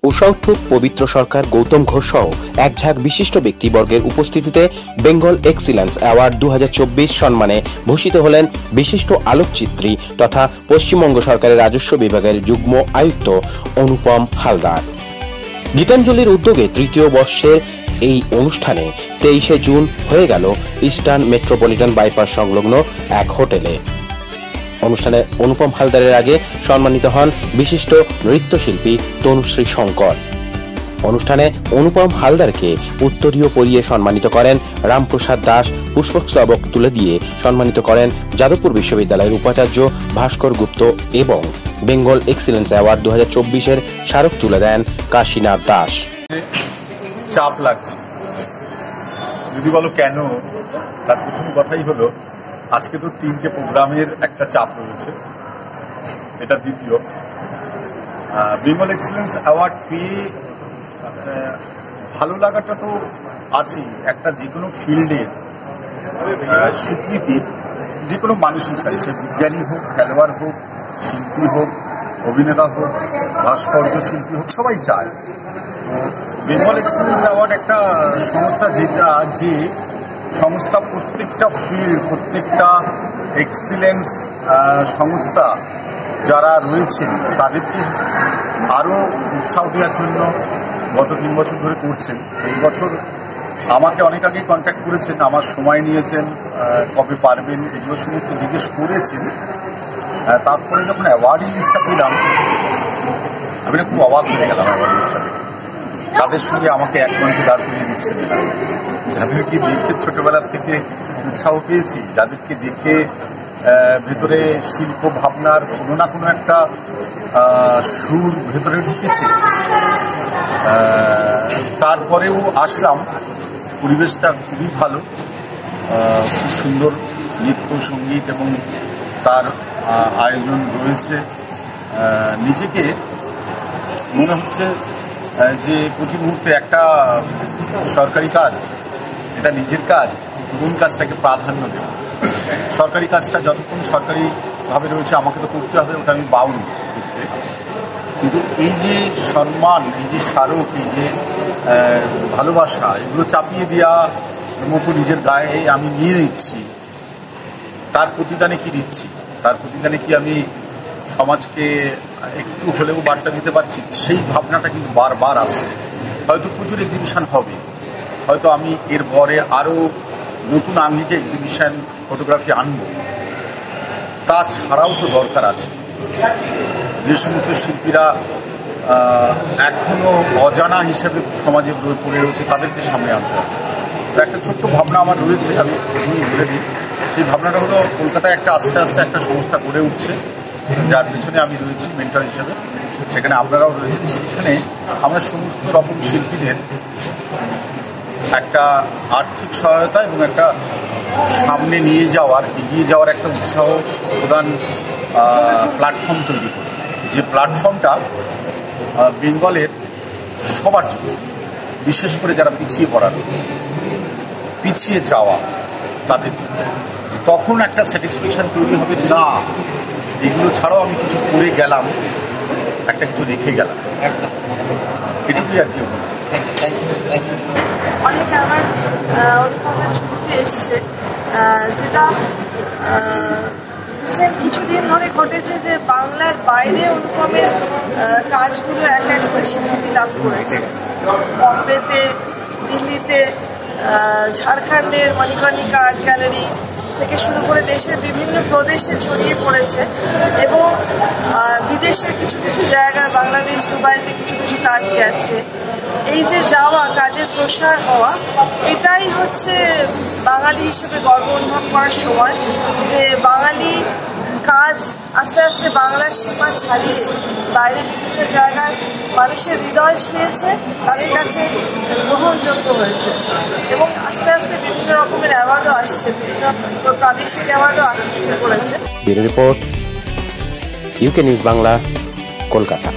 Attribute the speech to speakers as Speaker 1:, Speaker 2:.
Speaker 1: উষাউত্থুপ, পবিত্র সরকার, গৌতম ঘোষ সহ এক ঝাঁক বিশিষ্ট ব্যক্তিবর্গের উপস্থিতিতে বেঙ্গল এক্সিলেন্স অ্যাওয়ার্ড 2024 সম্মানে ভূষিত হলেন বিশিষ্ট আলোকচিত্রী তথা পশ্চিমবঙ্গ সরকারের রাজস্ব বিভাগের যুগ্ম আয়ুক্ত অনুপম হালদার। গীতাঞ্জলির উদ্যোগে তৃতীয় বর্ষের এই অনুষ্ঠানে 23শে জুন হয়ে গেল ইস্টার্ন মেট্রোপলিটন বাইপাস সংলগ্ন এক হোটেলে। অনুষ্ঠানে অনুপম হালদারের আগে সম্মানিত হন বিশিষ্ট নৃত্যশিল্পী তনুশ্রী শঙ্কর। অনুষ্ঠানে অনুপম হালদারকে উত্তরীয় পরিয়ে সম্মানিত করেন রামপ্রসাদ দাস, পুষ্পস্তবক তুলে দিয়ে সম্মানিত করেন যাদবপুর বিশ্ববিদ্যালয়ের উপাচার্য ভাস্কর গুপ্ত এবং বেঙ্গল এক্সিলেন্স অ্যাওয়ার্ড 2024-এর স্মারক তুলে দেন কাশীনাথ দাস।
Speaker 2: চাপ লাগছে যদি বলো কেন, তার প্রথম কথাই হলো আজকে তো 3টে প্রোগ্রামের একটা চাপ রয়েছে, এটা দ্বিতীয়। বেঙ্গল এক্সিলেন্স অ্যাওয়ার্ড পেয়ে ভালো লাগাটা তো আছেই, একটা যে কোনো ফিল্ডের স্বীকৃতি যে কোনো মানুষই চাই, সে বিজ্ঞানী হোক, খেলোয়াড় হোক, শিল্পী হোক, অভিনেতা হোক, ভাস্কর্য শিল্পী হোক, সবাই চায়। তো বেঙ্গল এক্সিলেন্স অ্যাওয়ার্ড একটা সংস্থা যে সংস্থা প্রত্যেকটা ফিল্ড, প্রত্যেকটা এক্সিলেন্স সংস্থা যারা রয়েছেন তাদেরকে আরও উৎসাহ দেওয়ার জন্য গত 3 বছর ধরে করছেন। এই বছর আমাকে অনেক আগেই কন্ট্যাক্ট করেছেন, আমার সময় নিয়েছেন, কবে পারবেন এগুলো সমস্ত জিজ্ঞেস করেছেন। তারপরে যখন অ্যাওয়ার্ড লিস্টটা পেলাম আমি না খুব অবাক হয়ে গেলাম। অ্যাওয়ার্ড লিস্টটা দেখে তাদের সঙ্গে আমাকে এক মঞ্চে দাঁড় করিয়ে দিচ্ছেন, যাদেরকে দেখে ছোটবেলার থেকে উৎসাহ পেয়েছি, যাদেরকে দেখে ভেতরে শিল্প ভাবনার কোনো না কোনো একটা সুর ভেতরে ঢুকেছে। তারপরেও আসলাম, পরিবেশটা খুবই ভালো, খুব সুন্দর নৃত্য সঙ্গীত এবং তার আয়োজন রয়েছে। নিজেকে মনে হচ্ছে যে প্রতি মুহূর্তে একটা সরকারি কাজ, এটা নিজের কাজ, কোন কাজটাকে প্রাধান্য দেব। সরকারি কাজটা যতক্ষণ সরকারিভাবে রয়েছে আমাকে তো করতে হবে, ওটা আমি বাউন্ড করতে। কিন্তু এই যে সম্মান, এই যে স্মারক, এই যে ভালোবাসা, এগুলো চাপিয়ে দেওয়ার মতো নিজের গায়ে আমি নিয়ে নিচ্ছি, তার প্রতিদানে কি দিচ্ছি, তার প্রতিদানে কি আমি সমাজকে একটু হলেও বার্তা দিতে পারছি, সেই ভাবনাটা কিন্তু বারবার আসছে। হয়তো প্রচুর এক্সিবিশন হবে, হয়তো আমি এর পরে আরও নতুন আঙ্গিকে এক্সিবিশন ফটোগ্রাফি আনব। তাছাড়াও তো দরকার আছে যে সমস্ত শিল্পীরা এখনও অজানা হিসেবে সমাজে পড়ে রয়েছে, তাদেরকে সামনে আনতে হবে। তো একটা ছোট্ট ভাবনা আমার রয়েছে, আমি প্রথমেই বলে দিই। সেই ভাবনাটা হলো কলকাতায় একটা আস্তে আস্তে একটা সংস্থা গড়ে উঠছে, যার পেছনে আমি রয়েছি মেন্টর হিসেবে, সেখানে আপনারাও রয়েছেন। সেখানে আমরা সমস্ত রকম শিল্পীদের একটা আর্থিক সহায়তা এবং একটা সামনে নিয়ে যাওয়ার, এগিয়ে যাওয়ার একটা উৎসাহ প্রদান প্ল্যাটফর্ম তৈরি করি, যে প্ল্যাটফর্মটা বেঙ্গলের সবার জন্য, বিশেষ করে যারা পিছিয়ে পড়ার, পিছিয়ে যাওয়া তাদের জন্য। তখন একটা স্যাটিসফ্যাকশন তৈরি হবে, না এগুলো ছাড়াও আমি কিছু করে গেলাম, একটা কিছু রেখে গেলাম, এটুকুই আর কি।
Speaker 3: অনেক আমার অনুভবের ছবিতে এসছে, যেটা কিছুদিন ধরে ঘটেছে, যে বাংলার বাইরে অনুপমের কাজগুলো একটা স্বীকৃতি লাভ করেছে। বম্বেতে, দিল্লিতে, ঝাড়খণ্ডের মণিকর্ণিকা আর্ট গ্যালারি থেকে শুরু করে দেশের বিভিন্ন প্রদেশে ছড়িয়ে পড়েছে এবং বিদেশের কিছু কিছু জায়গায়, বাংলাদেশ, দুবাইতে কিছু কিছু কাজ গেছে। এই যে যাওয়া, কাজের প্রসার হওয়া, এটাই হচ্ছে বাঙালি হিসেবে গর্ব অনুভব করার সময়, যে বাঙালি কাজ আস্তে আস্তে বাংলার সীমা ছাড়িয়ে বাইরে বিভিন্ন জায়গার মানুষের হৃদয় ছুঁয়েছে, তাদের কাছে গ্রহণযোগ্য হয়েছে এবং আস্তে আস্তে বিভিন্ন রকমের অ্যাওয়ার্ডও আসছে, বিভিন্ন প্রাদেশিক অ্যাওয়ার্ডও আসতে শুরু করেছে।
Speaker 1: Bureau report, UK news Bangla, Kolkata.